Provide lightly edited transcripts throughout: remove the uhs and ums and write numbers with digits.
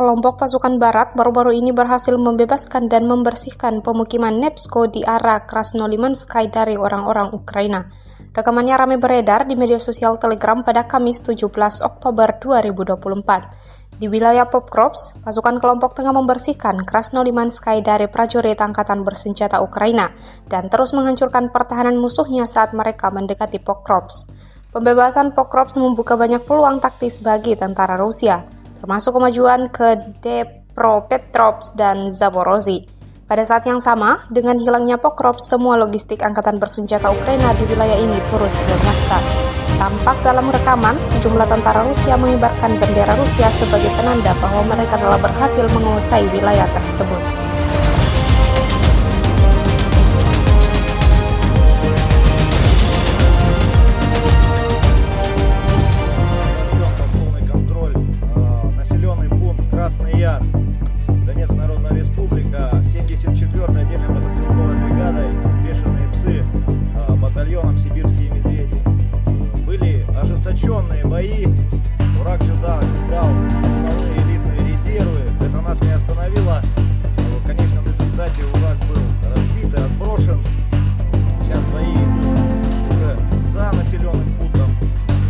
kelompok pasukan barat baru-baru ini berhasil membebaskan dan membersihkan pemukiman Nevsko di arah Krasnolimanskaya dari orang-orang Ukraina. Rekamannya ramai beredar di media sosial Telegram pada Kamis 17 Oktober 2024. Di wilayah Pokrovsk, pasukan kelompok tengah membersihkan Krasnolimanskaya dari prajurit angkatan bersenjata Ukraina dan terus menghancurkan pertahanan musuhnya saat mereka mendekati Pokrovsk. Pembebasan Pokrovsk membuka banyak peluang taktis bagi tentara Rusia, termasuk kemajuan ke Dnipropetrovsk dan Zaporozhye. Pada saat yang sama, dengan hilangnya Pokrovsk, semua logistik angkatan bersenjata Ukraina di wilayah ini turut dilenyapkan. Tampak dalam rekaman, sejumlah tentara Rusia mengibarkan bendera Rusia sebagai penanda bahwa mereka telah berhasil menguasai wilayah tersebut. Красный Яр, Донецкая Народная Республика, 74-й отдельной мотострелковой бригадой, бешеные псы, батальоном сибирские медведи. Были ожесточенные бои, враг сюда дал основные элитные резервы, это нас не остановило, в конечном результате враг был разбит и отброшен. Сейчас бои идут уже за населенным пунктом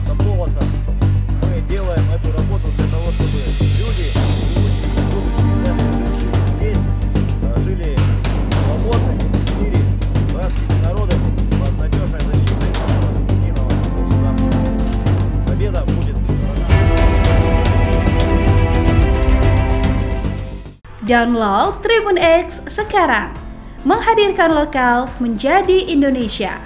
Соколоса. Мы делаем эту работу для того, чтобы люди, жили свободными в мире братскими народами под надежной защитой единого государства. Победа будет. Download Tribun X sekarang, menghadirkan lokal menjadi Indonesia.